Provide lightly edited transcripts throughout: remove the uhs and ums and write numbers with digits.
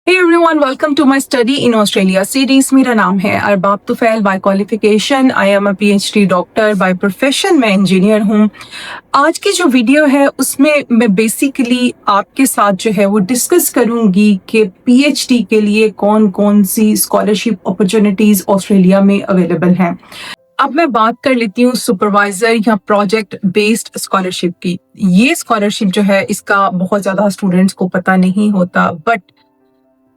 Hey everyone, welcome to my Study in Australia series. मेरा नाम है Arbab Tufail. By qualification I am a PhD doctor, by profession मैं engineer हूँ. आज की जो वीडियो है उसमें मैं बेसिकली आपके साथ जो है वो डिस्कस करूँगी कि PhD के लिए कौन कौन सी स्कॉलरशिप अपॉर्चुनिटीज़ ऑस्ट्रेलिया में अवेलेबल हैं. अब मैं बात कर लेती हूँ सुपरवाइजर या प्रोजेक्ट बेस्ड स्कॉलरशिप की. ये स्कॉलरशिप जो है इसका बहुत ज़्यादा स्टूडेंट्स को पता नहीं होता, बट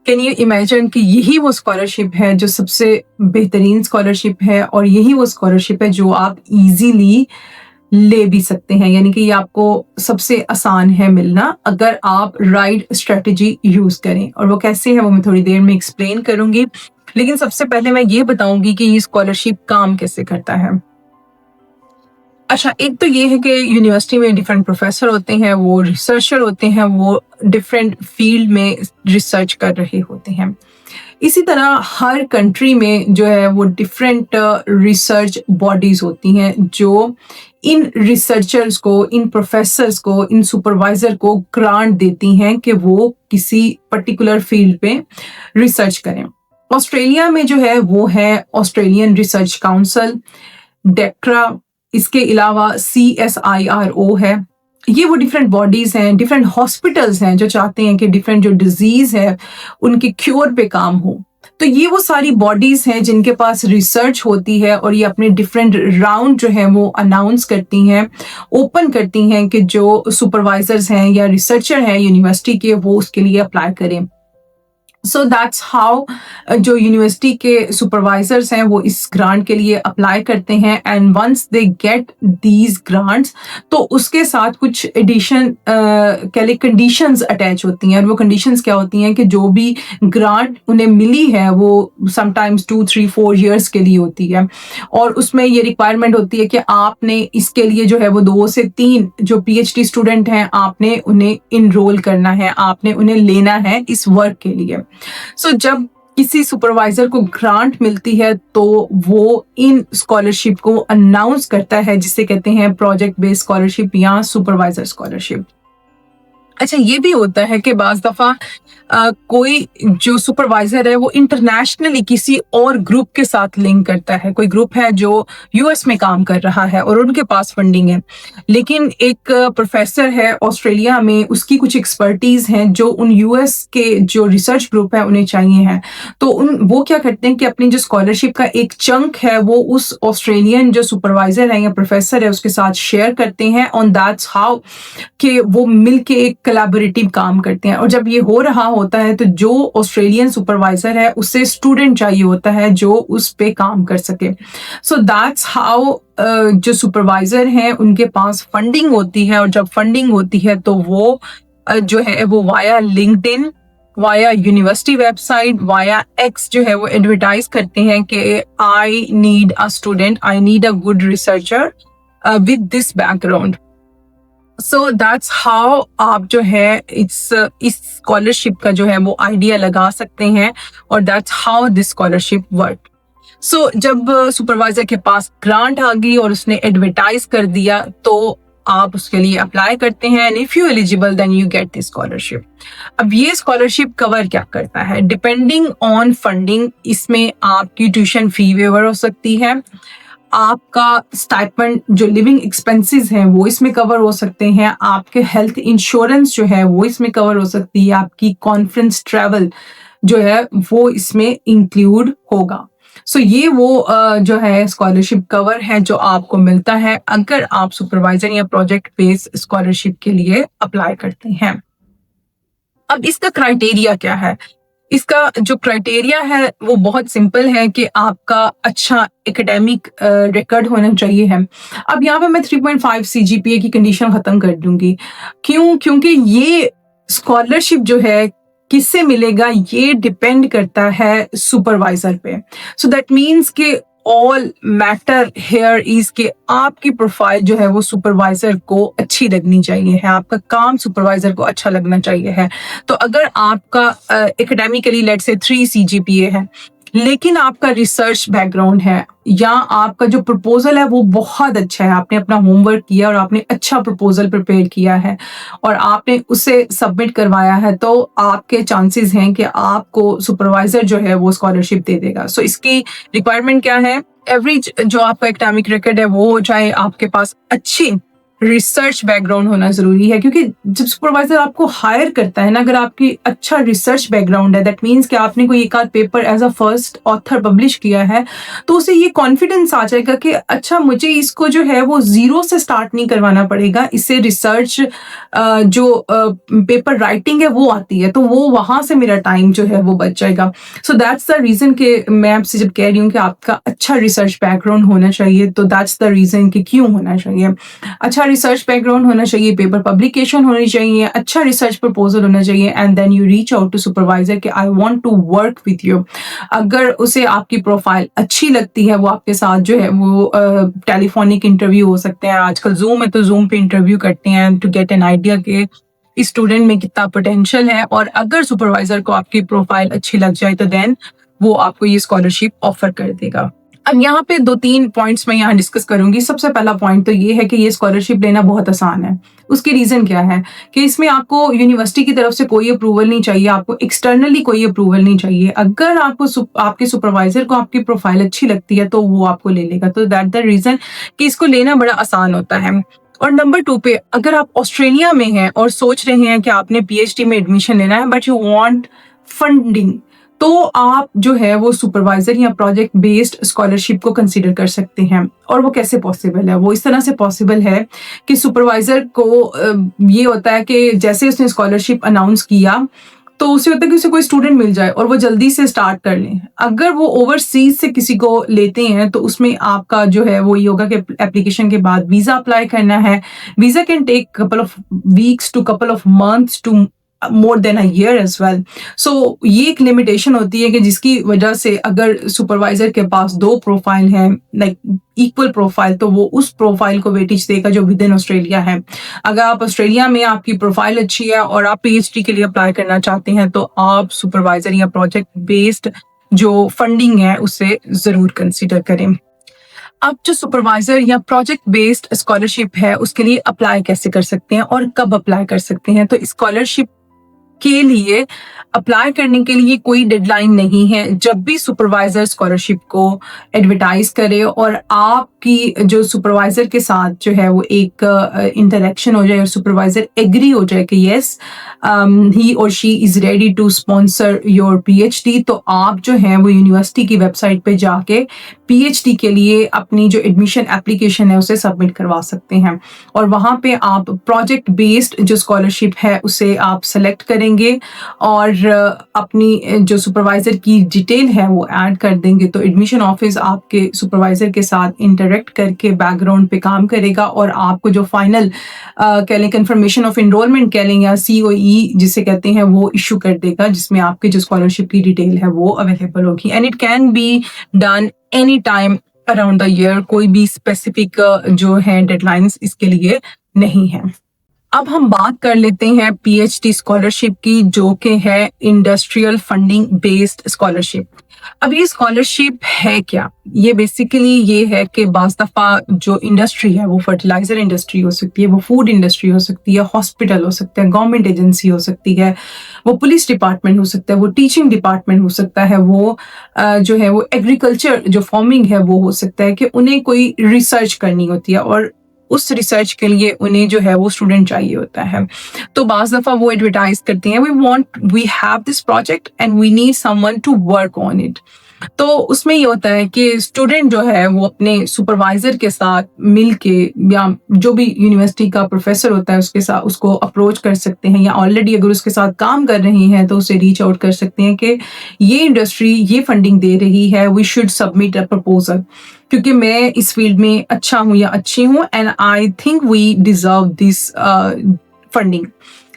कैन यू इमेजिन कि यही वो स्कॉलरशिप है जो सबसे बेहतरीन स्कॉलरशिप है और यही वो स्कॉलरशिप है जो आप इजीली ले भी सकते हैं, यानी कि ये आपको सबसे आसान है मिलना अगर आप राइट स्ट्रेटजी यूज करें. और वो कैसे है वो मैं थोड़ी देर में एक्सप्लेन करूंगी, लेकिन सबसे पहले मैं ये बताऊंगी कि ये स्कॉलरशिप काम कैसे करता है. अच्छा, एक तो ये है कि यूनिवर्सिटी में डिफरेंट प्रोफेसर होते हैं, वो रिसर्चर होते हैं, वो डिफरेंट फील्ड में रिसर्च कर रहे होते हैं. इसी तरह हर कंट्री में जो है वो डिफरेंट रिसर्च बॉडीज होती हैं जो इन रिसर्चर्स को, इन प्रोफेसर्स को, इन सुपरवाइजर को ग्रांट देती हैं कि वो किसी पर्टिकुलर फील्ड पे रिसर्च करें. ऑस्ट्रेलिया में जो है वो है ऑस्ट्रेलियन रिसर्च काउंसिल, डेक्रा, इसके अलावा CSIRO है. ये वो डिफरेंट बॉडीज हैं, डिफरेंट हॉस्पिटल्स हैं जो चाहते हैं कि डिफरेंट जो डिजीज है उनके क्योर पे काम हो. तो ये वो सारी बॉडीज हैं जिनके पास रिसर्च होती है और ये अपने डिफरेंट राउंड जो है वो अनाउंस करती हैं, ओपन करती हैं कि जो सुपरवाइजर्स हैं या रिसर्चर हैं यूनिवर्सिटी के वो उसके लिए अप्लाई करें. सो दैट्स हाउ जो यूनिवर्सिटी के सुपरवाइजर्स हैं वो इस ग्रांट के लिए अप्लाई करते हैं. And once they get these grants तो उसके साथ कुछ एडिशन कंडीशंस अटैच होती हैं. और वो कंडीशंस क्या होती हैं कि जो भी ग्रांट उन्हें मिली है वो समटाइम्स 2, 3, 4 ईयर्स के लिए होती है. और उसमें ये रिक्वायरमेंट होती है कि आपने इसके लिए जो है वो 2 से 3 जो PhD स्टूडेंट हैं आपने उन्हें इनरोल करना है, आपने उन्हें लेना है इस वर्क के लिए. सो जब किसी सुपरवाइजर को ग्रांट मिलती है तो वो इन स्कॉलरशिप को अनाउंस करता है जिसे कहते हैं प्रोजेक्ट बेस्ड स्कॉलरशिप या सुपरवाइजर स्कॉलरशिप. अच्छा, ये भी होता है कि बाज़ दफ़ा कोई जो सुपरवाइजर है वो इंटरनेशनली किसी और ग्रुप के साथ लिंक करता है. कोई ग्रुप है जो US में काम कर रहा है और उनके पास फंडिंग है, लेकिन एक प्रोफेसर है ऑस्ट्रेलिया में, उसकी कुछ एक्सपर्टीज हैं जो उन US के जो रिसर्च ग्रुप है उन्हें चाहिए हैं. तो वो क्या करते हैं कि अपनी जो स्कॉलरशिप का एक चंक है वो उस ऑस्ट्रेलियन जो सुपरवाइजर है या प्रोफेसर है उसके साथ शेयर करते हैं. ऑन दैट्स हाउ कि वो मिलके एक कोलैबोरेटिव काम करते हैं. और जब ये हो रहा होता है तो जो ऑस्ट्रेलियन सुपरवाइजर है उससे स्टूडेंट चाहिए होता है जो उस पे काम कर सके. सो दैट्स हाउ जो सुपरवाइजर हैं उनके पास फंडिंग होती है. और जब फंडिंग होती है तो वो जो है वो via LinkedIn, via university website, via X जो है वो एडवर्टाइज करते हैं कि I need a student, I need a good researcher with this background. So that's how आप जो है इस स्कॉलरशिप का जो है वो आइडिया लगा सकते हैं. और that's how this scholarship work. So जब सुपरवाइजर के पास ग्रांट आ गई और उसने एडवर्टाइज कर दिया तो आप उसके लिए अप्लाई करते हैं. And if you eligible then you get this scholarship. अब ये स्कॉलरशिप कवर क्या करता है? डिपेंडिंग ऑन फंडिंग इसमें आपकी ट्यूशन फी वेवर हो सकती है, आपका स्टाइपेंड जो लिविंग एक्सपेंसेस हैं वो इसमें कवर हो सकते हैं, आपके हेल्थ इंश्योरेंस जो है वो इसमें कवर हो सकती है, आपकी कॉन्फ्रेंस ट्रैवल जो है वो इसमें इंक्लूड होगा. सो ये वो जो है स्कॉलरशिप कवर है जो आपको मिलता है अगर आप सुपरवाइजर या प्रोजेक्ट बेस्ड स्कॉलरशिप के लिए अप्लाई करते हैं. अब इसका क्राइटेरिया क्या है? इसका जो क्राइटेरिया है वो बहुत सिंपल है कि आपका अच्छा एकेडमिक रिकॉर्ड होना चाहिए है. अब यहाँ पे मैं 3.5 CGPA की कंडीशन खत्म कर दूंगी. क्योंकि ये स्कॉलरशिप जो है किससे मिलेगा ये डिपेंड करता है सुपरवाइजर पे. सो दैट मीन्स कि ऑल मैटर हेयर इज कि आपकी प्रोफाइल जो है वो सुपरवाइजर को अच्छी लगनी चाहिए है, आपका काम सुपरवाइजर को अच्छा लगना चाहिए है. तो अगर आपका एकेडमिकली लेट्स से 3 CGPA है लेकिन आपका रिसर्च बैकग्राउंड है یا आपका जो प्रपोजल है वो बहुत अच्छा है, आपने अपना होमवर्क किया और आपने अच्छा प्रपोजल प्रिपेयर किया है और आपने उसे सबमिट करवाया है, तो आपके चांसेस हैं कि आपको सुपरवाइजर जो है वो स्कॉलरशिप दे देगा। सो इसकी रिक्वायरमेंट क्या है? एवरेज जो आपका एकेडमिक रिकॉर्ड है वो हो जाए, आपके पास अच्छी रिसर्च बैकग्राउंड होना जरूरी है, क्योंकि जब सुपरवाइजर आपको हायर करता है ना, अगर आपकी अच्छा रिसर्च बैकग्राउंड है, दैट मीन्स कि आपने कोई एक आध paper as a first author publish किया है, तो उसे ये कॉन्फिडेंस आ जाएगा कि अच्छा मुझे इसको जो है वो जीरो से स्टार्ट नहीं करवाना पड़ेगा, इससे रिसर्च जो पेपर राइटिंग है वो आती है, तो वो वहां से मेरा टाइम जो है वो बच जाएगा। सो दैट्स द रीजन कि मैं आपसे जब कह रही हूँ कि आपका अच्छा रिसर्च बैकग्राउंड होना चाहिए, तो दैट्स द रीजन कि क्यों होना चाहिए। अच्छा रिसर्च बैकग्राउंड होना चाहिए, पेपर पब्लिकेशन होनी चाहिए, अच्छा रिसर्च प्रपोजल होना चाहिए, and then you reach out to supervisor कि I want to work with you. अगर उसे आपकी प्रोफाइल अच्छी लगती है, वो आपके साथ जो है वो टेलीफोनिक इंटरव्यू हो सकते हैं, आजकल जूम है तो जूम पे इंटरव्यू करते हैं टू गेट एन आइडिया कि इस स्टूडेंट में कितना पोटेंशियल है, और अगर सुपरवाइजर को आपकी प्रोफाइल अच्छी लग जाए तो देन वो आपको ये स्कॉलरशिप ऑफर कर देगा। अब यहाँ पे 2-3 पॉइंट्स मैं यहाँ डिस्कस करूंगी। सबसे पहला पॉइंट तो ये है कि ये स्कॉलरशिप लेना बहुत आसान है। उसकी रीजन क्या है कि इसमें आपको यूनिवर्सिटी की तरफ से कोई अप्रूवल नहीं चाहिए, आपको एक्सटर्नली कोई अप्रूवल नहीं चाहिए। अगर आपको आपके सुपरवाइजर को आपकी प्रोफाइल अच्छी लगती है तो वो आपको ले लेगा, तो दैट द रीजन कि इसको लेना बड़ा आसान होता है। और नंबर 2 पे, अगर आप ऑस्ट्रेलिया में हैं और सोच रहे हैं कि आपने पीएचडी में एडमिशन लेना है बट यू वांट फंडिंग, तो आप जो है वो सुपरवाइजर या प्रोजेक्ट बेस्ड स्कॉलरशिप को कंसीडर कर सकते हैं। और वो कैसे पॉसिबल है? वो इस तरह से पॉसिबल है कि सुपरवाइजर को ये होता है कि जैसे उसने स्कॉलरशिप अनाउंस किया तो उसे होता है कि उसे कोई स्टूडेंट मिल जाए और वो जल्दी से स्टार्ट कर लें। अगर वो ओवरसीज से किसी को लेते हैं तो उसमें आपका जो है वो ये होगा कि एप्लीकेशन के बाद वीजा अप्लाई करना है। Visa can take couple of weeks to couple of months to more than a year as well. So ये एक लिमिटेशन होती है कि जिसकी वजह से अगर सुपरवाइजर के पास 2 प्रोफाइल हैं, लाइक इक्वल प्रोफाइल, तो वो उस प्रोफाइल को वेटेज देगा जो विद इन ऑस्ट्रेलिया है। अगर आप ऑस्ट्रेलिया में आपकी प्रोफाइल अच्छी है और आप पीएचडी के लिए अप्लाई करना चाहते हैं तो आप सुपरवाइजर या प्रोजेक्ट बेस्ड जो फंडिंग है उसे जरूर कंसिडर करें। अब जो सुपरवाइजर या प्रोजेक्ट बेस्ड स्कॉलरशिप है उसके लिए अप्लाई कैसे कर सकते हैं और कब अप्लाई कर सकते हैं? तो स्कॉलरशिप के लिए अप्लाई करने के लिए कोई डेडलाइन नहीं है। जब भी सुपरवाइजर स्कॉलरशिप को एडवर्टाइज करे और आपकी जो सुपरवाइजर के साथ जो है वो एक इंटरेक्शन हो जाए और सुपरवाइजर एग्री हो जाए कि यस ही और she is ready to sponsor your PhD, तो आप जो है वो यूनिवर्सिटी की वेबसाइट पे जाके पीएचडी के लिए अपनी जो एडमिशन एप्लीकेशन है उसे सबमिट करवा सकते हैं। और वहां पे आप प्रोजेक्ट बेस्ड जो स्कॉलरशिप है उसे आप सेलेक्ट करेंगे और अपनी जो सुपरवाइजर की डिटेल है वो ऐड कर देंगे, तो एडमिशन ऑफिस आपके सुपरवाइजर के साथ इंटरेक्ट करके बैकग्राउंड पे काम करेगा और आपको जो फाइनल कह लें कंफर्मेशन ऑफ एनरोलमेंट कह लें या COE जिसे कहते हैं वो इशू कर देगा, जिसमें आपके जो स्कॉलरशिप की डिटेल है वो अवेलेबल होगी। And it can be done any time around the year. कोई भी स्पेसिफिक जो है डेडलाइंस इसके लिए नहीं है। अब हम बात कर लेते हैं पीएचडी स्कॉलरशिप की, जो कि है इंडस्ट्रियल फंडिंग बेस्ड स्कॉलरशिप। अब ये स्कॉलरशिप है क्या? ये बेसिकली ये है कि बाज़ दफ़ा जो इंडस्ट्री है वो फर्टिलाइजर इंडस्ट्री हो सकती है, वो फूड इंडस्ट्री हो सकती है, हॉस्पिटल हो सकता है, गवर्नमेंट एजेंसी हो सकती है, वो पुलिस डिपार्टमेंट हो सकता है, वो टीचिंग डिपार्टमेंट हो सकता है, वो जो है वो एग्रीकल्चर जो फार्मिंग है वो हो सकता है कि उन्हें कोई रिसर्च करनी होती है और उस रिसर्च के लिए उन्हें जो है वो स्टूडेंट चाहिए होता है। तो बाज़ दफ़ा वो एडवर्टाइज करते हैं we have this project and we need someone to work on it. तो उसमें ये होता है कि स्टूडेंट जो है वो अपने सुपरवाइजर के साथ मिलके या जो भी यूनिवर्सिटी का प्रोफेसर होता है उसके साथ उसको अप्रोच कर सकते हैं, या ऑलरेडी अगर उसके साथ काम कर रहे हैं तो उसे रीच आउट कर सकते हैं कि ये इंडस्ट्री ये फंडिंग दे रही है, we should submit a proposal, क्योंकि मैं इस फील्ड में अच्छा हूँ या अच्छी हूँ and I think we deserve this funding.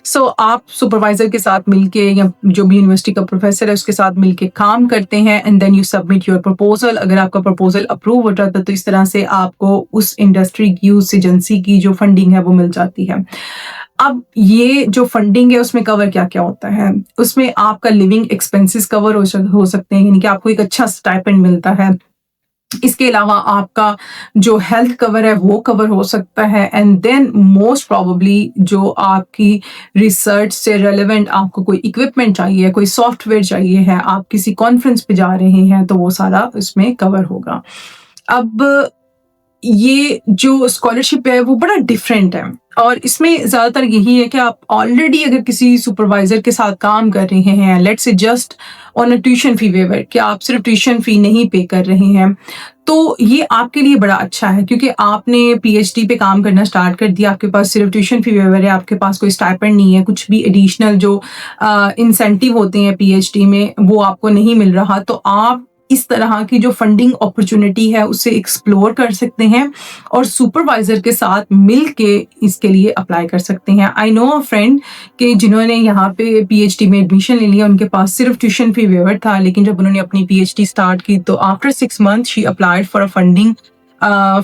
So आप सुपरवाइजर के साथ मिलके या जो भी यूनिवर्सिटी का प्रोफेसर है उसके साथ मिलके काम करते हैं and then you submit your proposal. अगर आपका प्रपोजल अप्रूव हो जाता है तो इस तरह से आपको उस इंडस्ट्री की उस एजेंसी की जो फंडिंग है वो मिल जाती है। अब ये जो फंडिंग है उसमें कवर क्या क्या होता है? उसमें आपका लिविंग एक्सपेंसेस कवर हो सकते हैं, यानी कि आपको एक अच्छा स्टाइपेंड मिलता है, اس کے علاوہ آپ کا جو ہیلتھ کور ہے وہ کور ہو سکتا ہے، اینڈ دین موسٹ پروبیبلی جو آپ کی ریسرچ سے ریلیونٹ آپ کو کوئی اکوپمنٹ چاہیے، کوئی سافٹ ویئر چاہیے ہے، آپ کسی کانفرنس پہ جا رہے ہیں تو وہ سارا اس میں کور ہوگا۔ اب یہ جو اسکالرشپ ہے وہ بڑا ڈفرینٹ ہے، اور اس میں زیادہ تر یہی ہے کہ آپ آلریڈی اگر کسی سپروائزر کے ساتھ کام کر رہے ہیں، let's say just on a tuition fee ویور، کہ آپ صرف ٹیوشن فی نہیں پے کر رہے ہیں، تو یہ آپ کے لیے بڑا اچھا ہے، کیونکہ آپ نے پی ایچ ڈی پہ کام کرنا اسٹارٹ کر دیا، آپ کے پاس صرف ٹیوشن فی ویور ہے، آپ کے پاس کوئی اسٹائپنڈ نہیں ہے، کچھ بھی ایڈیشنل جو انسینٹیو ہوتے ہیں پی ایچ ڈی میں وہ آپ کو نہیں مل رہا، تو آپ اس طرح کی جو فنڈنگ اپرچونٹی ہے اسے ایکسپلور کر سکتے ہیں اور سپروائزر کے ساتھ مل کے اس کے لیے اپلائی کر سکتے ہیں۔ آئی نو اے فرینڈ کہ جنہوں نے یہاں پہ پی ایچ ڈی میں ایڈمیشن لے لیا، ان کے پاس صرف ٹیوشن فی ویور تھا، لیکن جب انہوں نے اپنی پی ایچ ڈی اسٹارٹ کی تو after 6 months she applied for a funding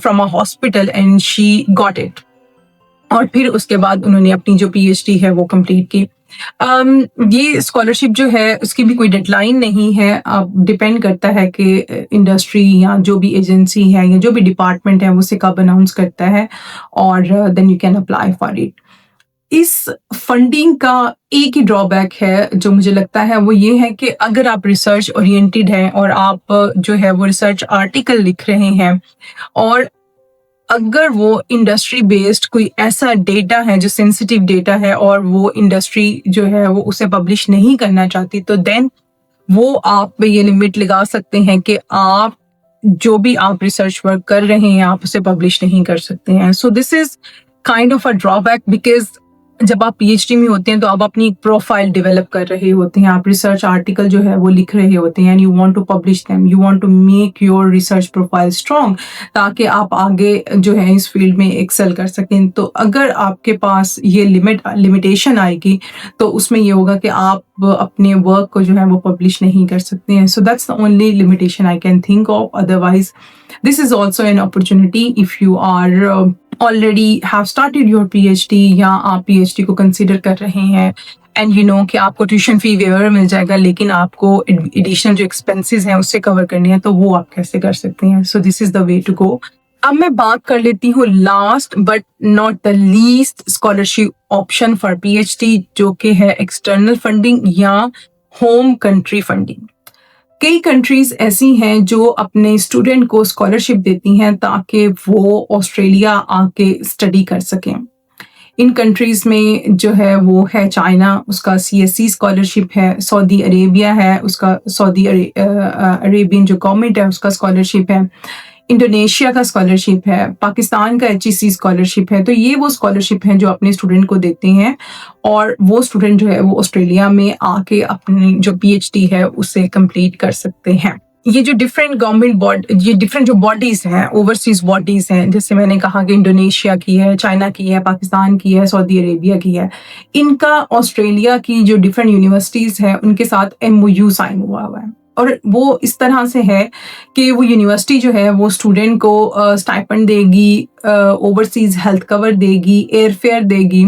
from a hospital and she got it, اور پھر اس کے بعد انہوں نے اپنی جو پی ایچ ڈی ہے وہ کمپلیٹ کی۔ یہ اسکالرشپ جو ہے اس کی بھی کوئی ڈیڈ لائن نہیں ہے، اب ڈپینڈ کرتا ہے کہ انڈسٹری یا جو بھی ایجنسی ہے یا جو بھی ڈپارٹمنٹ ہے وہ اسے کب اناؤنس کرتا ہے، اور then you can apply for it. اس فنڈنگ کا ایک ہی ڈرا بیک ہے جو مجھے لگتا ہے، وہ یہ ہے کہ اگر آپ ریسرچ اورینٹیڈ ہیں اور آپ جو ہے وہ ریسرچ آرٹیکل لکھ رہے ہیں، اور اگر وہ انڈسٹری بیسڈ کوئی ایسا ڈیٹا ہے جو سینسیٹیو ڈیٹا ہے اور وہ انڈسٹری جو ہے وہ اسے پبلش نہیں کرنا چاہتی، تو دین وہ آپ پہ یہ لمٹ لگا سکتے ہیں کہ آپ جو بھی آپ ریسرچ ورک کر رہے ہیں آپ اسے پبلش نہیں کر سکتے ہیں۔ So this is kind of a drawback, because جب آپ پی ایچ ڈی میں ہوتے ہیں تو آپ اپنی ایک پروفائل ڈیولپ کر رہے ہوتے ہیں، آپ ریسرچ آرٹیکل جو ہے وہ لکھ رہے ہوتے ہیں، and you want to publish them, you want to make your research profile strong, تاکہ آپ آگے جو ہے اس فیلڈ میں ایکسل کر سکیں۔ تو اگر آپ کے پاس یہ لمیٹیشن آئے گی تو اس میں یہ ہوگا کہ آپ اپنے ورک کو جو ہے وہ پبلش نہیں کر سکتے ہیں۔ So that's the only limitation I can think of, otherwise this is also an opportunity if you are already have started your PhD یا آپ پی ایچ ڈی کو کنسیڈر کر رہے ہیں، اینڈ یو نو کہ آپ کو ٹیوشن فی ویور مل جائے گا لیکن آپ کو ایڈیشنل جو ایکسپینسز ہیں اس سے کور کرنے ہیں، تو وہ آپ کیسے کر سکتے ہیں۔ So this is the way to go. اب میں بات کر لیتی ہوں last but not the least scholarship option for P H D, جو کہ ہے ایکسٹرنل فنڈنگ یا ہوم کنٹری فنڈنگ۔ کئی کنٹریز ایسی ہیں جو اپنے اسٹوڈنٹ کو اسکالرشپ دیتی ہیں تاکہ وہ آسٹریلیا آ کے اسٹڈی کر سکیں۔ ان کنٹریز میں جو ہے وہ ہے چائنا، اس کا سی ایس سی اسکالرشپ ہے، سعودی عربیہ ہے، اس کا سعودی عربین جو گورنمنٹ ہے اس کا اسکالرشپ ہے، انڈونیشیا کا اسکالرشپ ہے، پاکستان کا ایچ ای سی اسکالرشپ ہے۔ تو یہ وہ اسکالرشپ ہیں جو اپنے اسٹوڈنٹ کو دیتے ہیں، اور وہ اسٹوڈنٹ جو ہے وہ آسٹریلیا میں آ کے اپنی جو پی ایچ ڈی ہے اسے کمپلیٹ کر سکتے ہیں۔ یہ جو ڈفرینٹ جو باڈیز ہیں، اوورسیز باڈیز ہیں، جیسے میں نے کہا کہ انڈونیشیا کی ہے، چائنا کی ہے، پاکستان کی ہے، سعودی عربیہ کی ہے، ان کا آسٹریلیا کی جو ڈفرینٹ یونیورسٹیز ہیں ان کے ساتھ ایم او یو سائن ہوا ہوا ہے، اور وہ اس طرح سے ہے کہ وہ یونیورسٹی جو ہے وہ اسٹوڈنٹ کو اسٹائپنڈ دے گی، اوورسیز ہیلتھ کور دے گی، ایئر فیئر دے گی،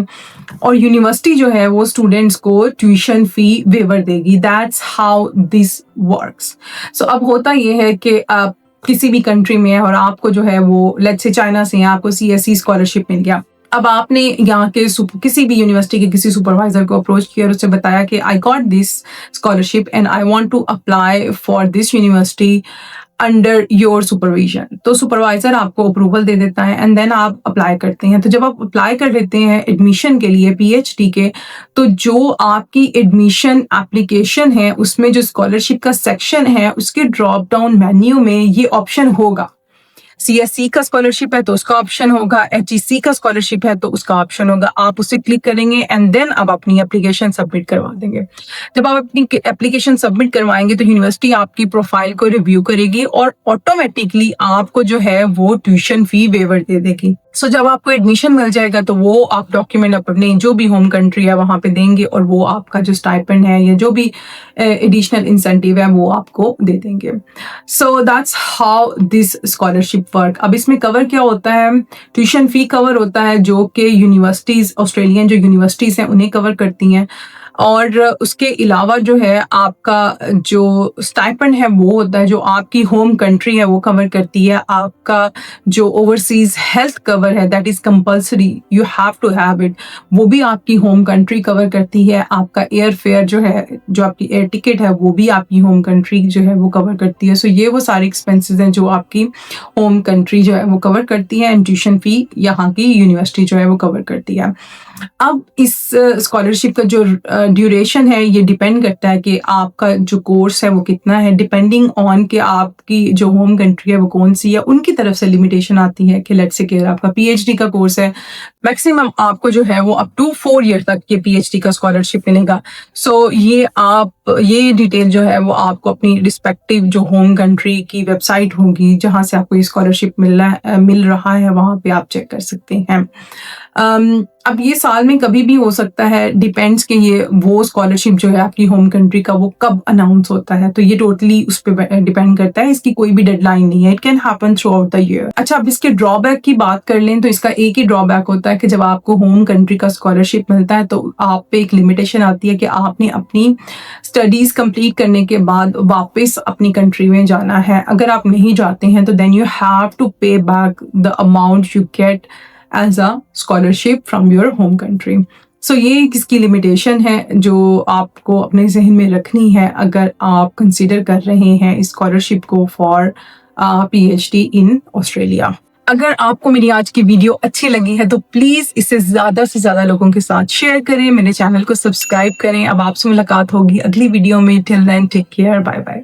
اور یونیورسٹی جو ہے وہ اسٹوڈنٹس کو ٹیوشن فی ویور دے گی۔ That's how this works. So اب ہوتا یہ ہے کہ آپ کسی بھی کنٹری میں ہیں اور آپ کو جو ہے وہ لیٹس سے چائنا سے ہیں، آپ کو سی ایس سی اسکالرشپ مل گیا، اب آپ نے یہاں کے کسی بھی یونیورسٹی کے کسی سپروائزر کو اپروچ کیا اور اسے بتایا کہ I got this scholarship and I want to apply for this university under your supervision, تو سپروائزر آپ کو اپروول دے دیتا ہے اینڈ دین آپ اپلائی کرتے ہیں۔ تو جب آپ اپلائی کر لیتے ہیں ایڈمیشن کے لیے پی ایچ ڈی کے، تو جو آپ کی ایڈمیشن اپلیکیشن ہے اس میں جو اسکالرشپ کا سیکشن ہے اس کے ڈراپ ڈاؤن مینیو میں یہ آپشن ہوگا۔ سی ایس سی کا اسکالرشپ ہے تو اس کا آپشن ہوگا، ایچ ای سی کا اسکالرشپ ہے تو اس کا آپشن ہوگا، آپ اسے کلک کریں گے اینڈ دین آپ اپنی اپلیکیشن سبمٹ کروا دیں گے۔ جب آپ اپنی اپلیکیشن سبمٹ کروائیں گے تو یونیورسٹی آپ کی پروفائل کو ریویو کرے گی اور آٹومیٹکلی آپ کو جو ہے وہ ٹیوشن فی ویور دے دے گی۔ سو جب آپ کو ایڈمیشن مل جائے گا تو وہ آپ ڈاکیومنٹ اپنے جو بھی ہوم کنٹری ہے وہاں پہ دیں گے اور وہ آپ کا جو اسٹائپنڈ ہے یا جو بھی ایڈیشنل انسینٹیو ہے وہ آپ کو دے دیں گے۔ So that's how this scholarship work. اب اس میں کور کیا ہوتا ہے؟ ٹیوشن فی کور ہوتا ہے جو کہ یونیورسٹیز، آسٹریلین جو یونیورسٹیز ہیں انہیں کور کرتی ہیں، اور اس کے علاوہ جو ہے آپ کا جو اسٹائپنڈ ہے وہ ہوتا ہے جو آپ کی ہوم کنٹری ہے وہ کور کرتی ہے. آپ کا جو اوورسیز ہیلتھ کور ہے that is compulsory, you have to have it, وہ بھی آپ کی ہوم کنٹری کور کرتی ہے. آپ کا ایئر فیئر جو ہے, جو آپ کی ایئر ٹکٹ ہے وہ بھی آپ کی ہوم کنٹری جو ہے وہ کور کرتی ہے. سو یہ وہ سارے ایکسپینسز ہیں جو آپ کی ہوم کنٹری جو ہے وہ کور کرتی ہے. اینڈ ٹیوشن فی یہاں کی یونیورسٹی جو ہے وہ کور کرتی ہے. اب اس اسکالرشپ کا جو ڈیوریشن ہے یہ ڈیپینڈ کرتا ہے کہ آپ کا جو کورس ہے وہ کتنا ہے, ڈیپینڈنگ آن کہ آپ کی جو ہوم کنٹری ہے وہ کون سی ہے. ان کی طرف سے لمیٹیشن آتی ہے کہ لیٹ سے کہ آپ کا پی ایچ ڈی کا کورس ہے, میکسیمم آپ کو جو ہے وہ اپ ٹو 4 ایئر تک یہ پی ایچ ڈی کا اسکالرشپ ملے گا. سو یہ ڈیٹیل جو ہے وہ آپ کو اپنی رسپیکٹیو جو ہوم کنٹری کی ویب سائٹ ہوگی جہاں سے آپ کو یہ اسکالرشپ مل رہا ہے وہاں پہ آپ چیک کر سکتے ہیں. اب یہ سال میں کبھی بھی ہو سکتا ہے, ڈیپینڈس کہ یہ وہ اسکالرشپ جو ہے آپ کی ہوم کنٹری کا وہ کب اناؤنس ہوتا ہے, تو یہ ٹوٹلی اس پہ ڈیپینڈ کرتا ہے. اس کی کوئی بھی ڈیڈ لائن نہیں ہے, it can happen throughout the year. اچھا, اب اس کے ڈرا بیک کی بات کر لیں تو اس کا ایک ہی ڈرا بیک ہوتا ہے کہ جب آپ کو ہوم کنٹری کا اسکالرشپ ملتا ہے تو آپ پہ ایک لمیٹیشن آتی ہے کہ آپ نے اپنی اسٹڈیز کمپلیٹ کرنے کے بعد واپس اپنی کنٹری میں جانا ہے. اگر آپ نہیں جاتے ہیں تو then you have to pay back the amount you get as a scholarship from your home country. So یہ کس کی لمیٹیشن ہے جو آپ کو اپنے ذہن میں رکھنی ہے اگر آپ کنسیڈر کر رہے ہیں اس اسکالرشپ کو for P H D in Australia. اگر آپ کو میری آج کی ویڈیو اچھی لگی ہے تو پلیز اسے زیادہ سے زیادہ لوگوں کے ساتھ شیئر کریں, میرے چینل کو سبسکرائب کریں. اب آپ سے ملاقات ہوگی اگلی ویڈیو میں. ٹل دین ٹیک کیئر, بائے بائے.